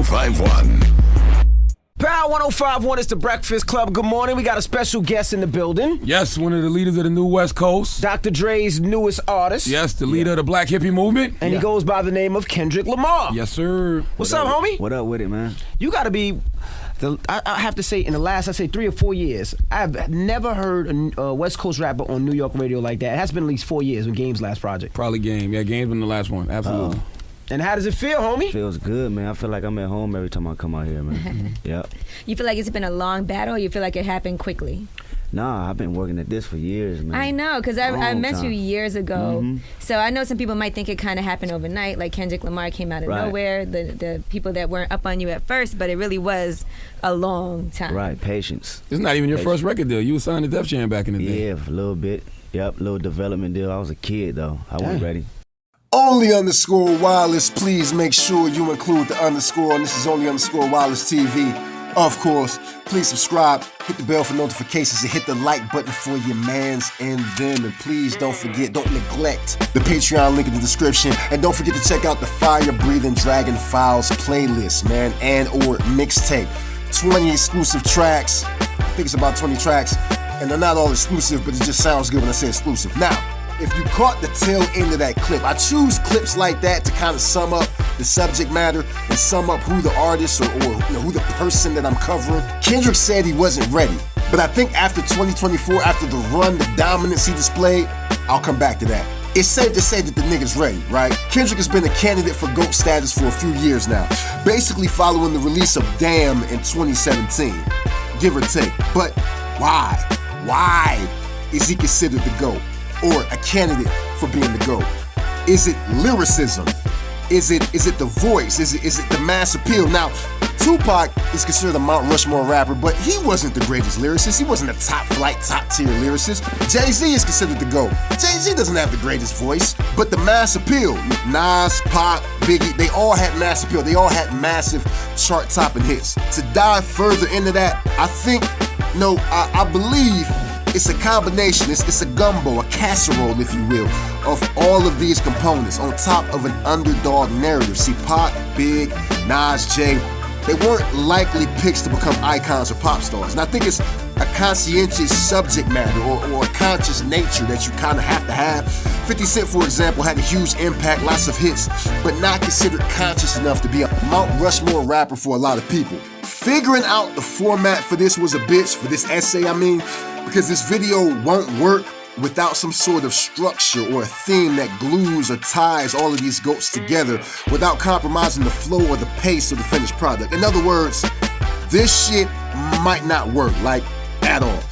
1051. Power 1051 is the Breakfast Club. Good morning. We got a special guest in the building. Yes, one of the leaders of the new West Coast. Dr. Dre's newest artist. Yes, the leader of the Black Hippie Movement. And he goes by the name of Kendrick Lamar. Yes, sir. What's up, homie? What up with it, man? You got to be, I have to say, in the last, 3 or 4 years, I've never heard a West Coast rapper on New York radio like that. It has been at least 4 years when Game's last project. Probably Game. Yeah, Game's been the last one. Absolutely. And how does it feel, homie? Feels good, man. I feel like I'm at home every time I come out here, man. Yep. You feel like it's been a long battle, or you feel like it happened quickly? Nah, I've been working at this for years, man. I know, because I met you years ago. So I know some people might think it kind of happened overnight, like Kendrick Lamar came out of nowhere, the people that weren't up on you at first, but it really was a long time. Right, patience. It's not even your first record deal. You were signed to Def Jam back in the day. Yeah, a little bit. Yep, little development deal. I was a kid, though. I wasn't ready. Only_wireless, please make sure you include the underscore, and this is only_wireless TV. Of course, please subscribe, hit the bell for notifications, and hit the like button for your mans and them. And please don't forget, don't neglect the Patreon link in the description. And don't forget to check out the Fire Breathing Dragon Files playlist, man, and or mixtape. 20 exclusive tracks. I think it's about 20 tracks. And they're not all exclusive, but it just sounds good when I say exclusive. Now, if you caught the tail end of that clip, I choose clips like that to kind of sum up the subject matter and sum up who the artist or who the person that I'm covering. Kendrick said he wasn't ready, but I think after 2024, after the run, the dominance he displayed, I'll come back to that. It's safe to say that the nigga's ready, right? Kendrick has been a candidate for GOAT status for a few years now, basically following the release of Damn in 2017, give or take. But why? Why is he considered the GOAT? Or a candidate for being the GOAT? Is it lyricism? Is it the voice? Is it the mass appeal? Now, Tupac is considered a Mount Rushmore rapper, but he wasn't the greatest lyricist. He wasn't a top flight, top tier lyricist. Jay-Z is considered the GOAT. Jay-Z doesn't have the greatest voice, but the mass appeal. Nas, Pac, Biggie, they all had mass appeal. They all had massive chart-topping hits. To dive further into that, I believe it's a combination, it's a gumbo, a casserole, if you will, of all of these components on top of an underdog narrative. See, Pac, Big, Nas, Jay, they weren't likely picks to become icons or pop stars. And I think it's a conscientious subject matter or a conscious nature that you kind of have to have. 50 Cent, for example, had a huge impact, lots of hits, but not considered conscious enough to be a Mount Rushmore rapper for a lot of people. Figuring out the format for this was a bitch, for this essay, because this video won't work without some sort of structure or a theme that glues or ties all of these GOATs together without compromising the flow or the pace of the finished product. In other words, this shit might not work, at all.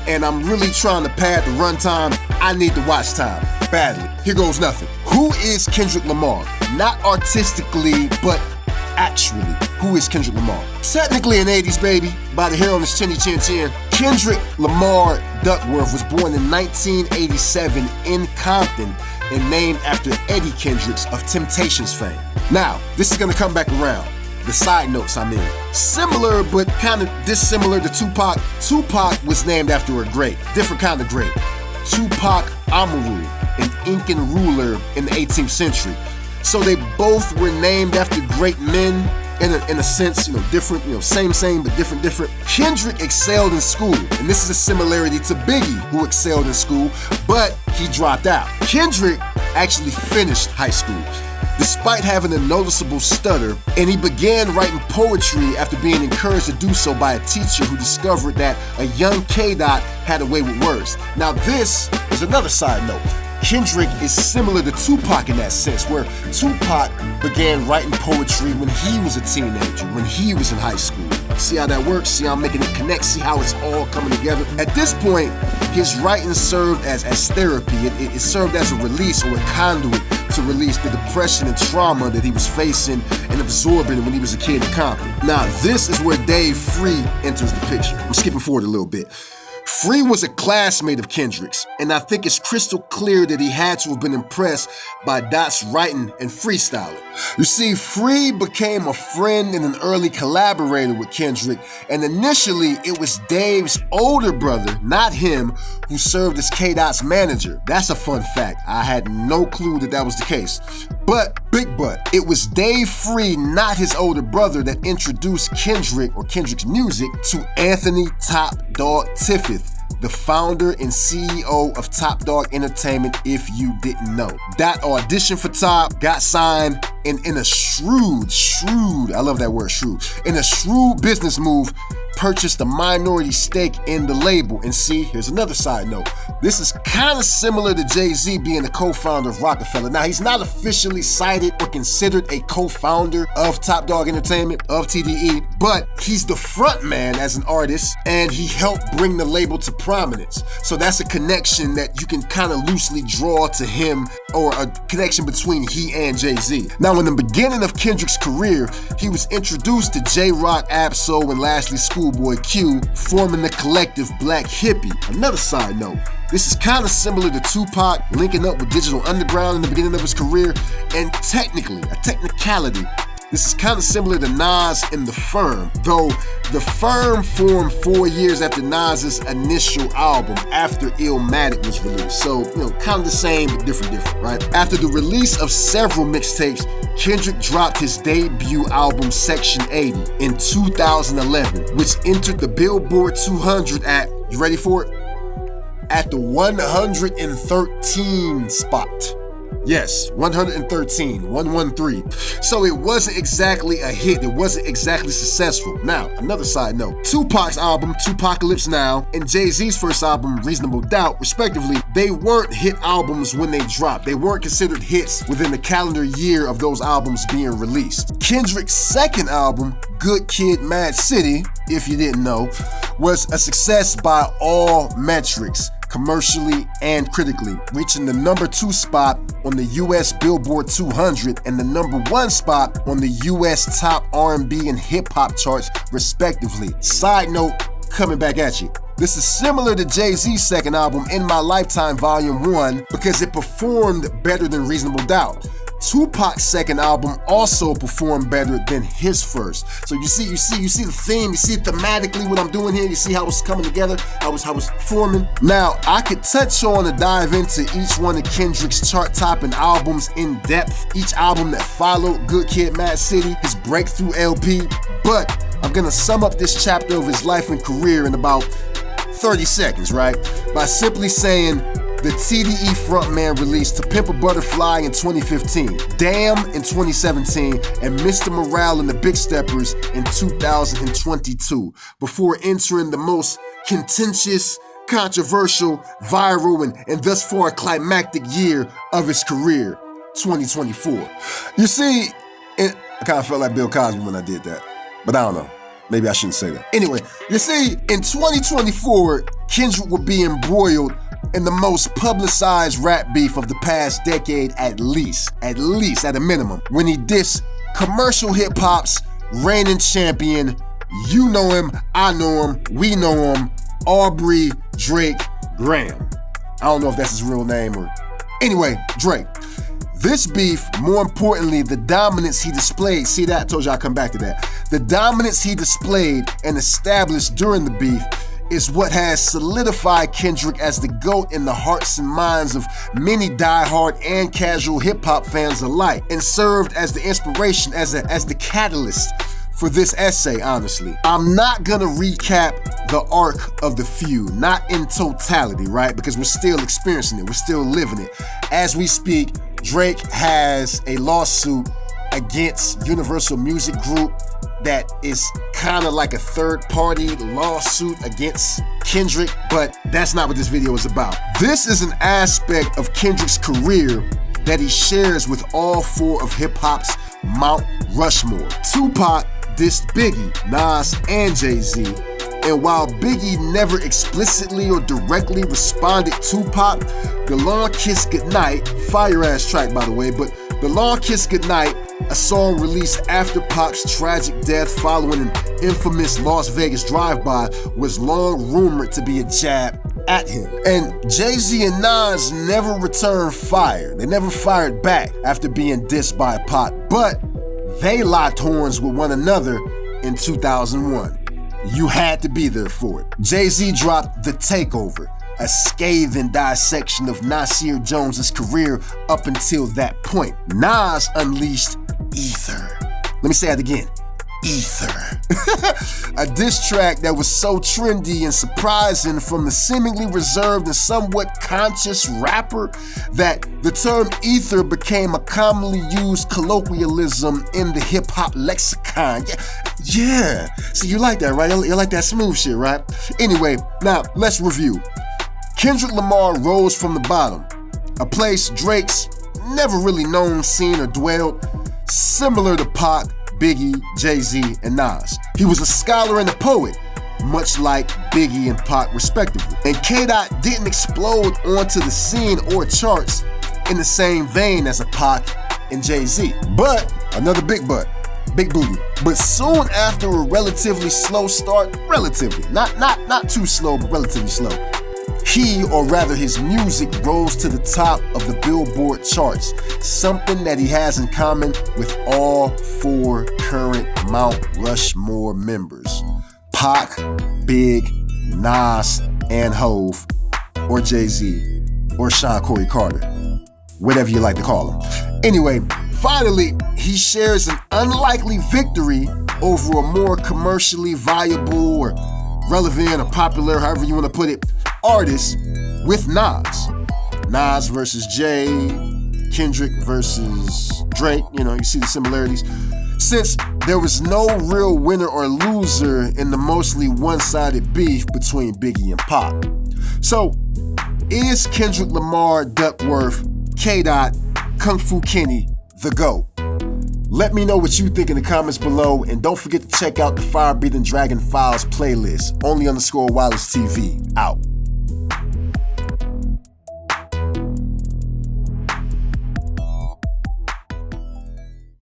And I'm really trying to pad the runtime. I need the watch time, badly. Here goes nothing. Who is Kendrick Lamar? Not artistically, but actually, who is Kendrick Lamar? Technically an 80s baby, by the hair on his chinny chin chin. Kendrick Lamar Duckworth was born in 1987 in Compton and named after Eddie Kendricks of Temptations fame. Now, this is gonna come back around. The side notes, Similar, but kind of dissimilar to Tupac. Tupac was named after a great, different kind of great. Tupac Amaru, an Incan ruler in the 18th century. So they both were named after great men in a sense, different, same, but different. Kendrick excelled in school, and this is a similarity to Biggie, who excelled in school, but he dropped out. Kendrick actually finished high school, despite having a noticeable stutter, and he began writing poetry after being encouraged to do so by a teacher who discovered that a young K-Dot had a way with words. Now this is another side note. Kendrick is similar to Tupac in that sense, where Tupac began writing poetry when he was a teenager, when he was in high school. See how that works? See how I'm making it connect? See how it's all coming together? At this point, his writing served as therapy. It served as a release or a conduit to release the depression and trauma that he was facing and absorbing when he was a kid in Compton. Now, this is where Dave Free enters the picture. I'm skipping forward a little bit. Free was a classmate of Kendrick's, and I think it's crystal clear that he had to have been impressed by Dot's writing and freestyling. You see, Free became a friend and an early collaborator with Kendrick, and initially it was Dave's older brother, not him, who served as K-Dot's manager. That's a fun fact. I had no clue that was the case. But Big but, it was Dave Free, not his older brother, that introduced Kendrick or Kendrick's music to Anthony Top Dog Tiffith, the founder and CEO of Top Dog Entertainment, if you didn't know. That auditioned for Top, got signed, and in a shrewd, I love that word, shrewd, in a shrewd business move, purchased a minority stake in the label. And see, here's another side note. This is kind of similar to Jay-Z being the co-founder of Rockefeller. Now, he's not officially cited or considered a co-founder of Top Dog Entertainment, of TDE, but he's the front man as an artist, and he helped bring the label to prominence. So that's a connection that you can kind of loosely draw to him, or a connection between he and Jay-Z. Now, in the beginning of Kendrick's career, he was introduced to J-Rock, Ab-Soul, and lastly Schoolboy Q, forming the collective Black Hippie. Another side note, this is kind of similar to Tupac linking up with Digital Underground in the beginning of his career, and technically, a technicality, this is kind of similar to Nas and The Firm, though The Firm formed 4 years after Nas's initial album, after Illmatic was released. So, kind of the same, but different, right? After the release of several mixtapes, Kendrick dropped his debut album, Section 80, in 2011, which entered the Billboard 200 at, you ready for it? At the 113 spot. Yes, 113, 113. So it wasn't exactly a hit. It wasn't exactly successful. Now, another side note. Tupac's album, Tupacalypse Now, and Jay-Z's first album, Reasonable Doubt, respectively, they weren't hit albums when they dropped. They weren't considered hits within the calendar year of those albums being released. Kendrick's second album, Good Kid, Mad City, if you didn't know, was a success by all metrics, commercially and critically, reaching the number 2 spot on the US Billboard 200 and the number 1 spot on the US top R&B and hip-hop charts, respectively. Side note, coming back at you. This is similar to Jay-Z's second album, In My Lifetime Volume 1, because it performed better than Reasonable Doubt. Tupac's second album also performed better than his first. So you see the theme, you see thematically what I'm doing here, you see how it's coming together, how it's forming. Now, I could touch on and dive into each one of Kendrick's chart-topping albums in depth, each album that followed Good Kid, Mad City, his breakthrough LP, but I'm gonna sum up this chapter of his life and career in about 30 seconds, right? By simply saying, the TDE frontman released To Pimp a Butterfly in 2015, Damn in 2017, and Mr. Morale and the Big Steppers in 2022, before entering the most contentious, controversial, viral, and thus far climactic year of his career, 2024. You see, I kind of felt like Bill Cosby when I did that, but I don't know. Maybe I shouldn't say that. Anyway, you see, in 2024, Kendrick will be embroiled in the most publicized rap beef of the past decade, at least at a minimum, when he dissed commercial hip-hop's reigning champion, you know him, I know him, we know him, Aubrey Drake Graham. I don't know if that's his real name or... Anyway, Drake. This beef, more importantly, the dominance he displayed, see that? I told you I'd come back to that. The dominance he displayed and established during the beef is what has solidified Kendrick as the GOAT in the hearts and minds of many diehard and casual hip-hop fans alike, and served as the inspiration, as the catalyst for this essay, honestly. I'm not gonna recap the arc of the feud, not in totality, right? Because we're still experiencing it, we're still living it. As we speak, Drake has a lawsuit against Universal Music Group that is kind of like a third-party lawsuit against Kendrick, but that's not what this video is about. This is an aspect of Kendrick's career that he shares with all 4 of hip-hop's Mount Rushmore. Tupac dissed Biggie, Nas, and Jay-Z, and while Biggie never explicitly or directly responded to Tupac, The Long Kiss Goodnight, fire-ass track by the way, but The Long Kiss Goodnight, a song released after Pac's tragic death following an infamous Las Vegas drive-by, was long rumored to be a jab at him. And Jay-Z and Nas never returned fire. They never fired back after being dissed by Pac, but they locked horns with one another in 2001. You had to be there for it. Jay-Z dropped The Takeover, a scathing dissection of Nasir Jones's career up until that point. Nas unleashed Ether. Let me say that again. Ether. A diss track that was so trendy and surprising from the seemingly reserved and somewhat conscious rapper that the term ether became a commonly used colloquialism in the hip-hop lexicon. Yeah. See, you like that, right? You like that smooth shit, right? Anyway, now let's review. Kendrick Lamar rose from the bottom, a place Drake's never really known, seen, or dwelled, similar to Pac, Biggie, Jay-Z, and Nas. He was a scholar and a poet, much like Biggie and Pac respectively. And K-Dot didn't explode onto the scene or charts in the same vein as a Pac and Jay-Z. But, another big booty. But soon after a relatively slow start, not too slow, but relatively slow, he, or rather his music, rose to the top of the Billboard charts, something that he has in common with all 4 current Mount Rushmore members: Pac, Big, Nas, and Hov, or Jay-Z, or Sean Corey Carter, whatever you like to call him. Anyway, finally, he shares an unlikely victory over a more commercially viable or relevant or popular, however you want to put it, artist with Nas. Nas versus Jay, Kendrick versus Drake, you see the similarities. Since there was no real winner or loser in the mostly one-sided beef between Biggie and Pac. So, is Kendrick Lamar, Duckworth, K-Dot, Kung Fu Kenny the GOAT? Let me know what you think in the comments below, and don't forget to check out the Fire Breathing Dragon Files playlist, only _Wireless TV. Out.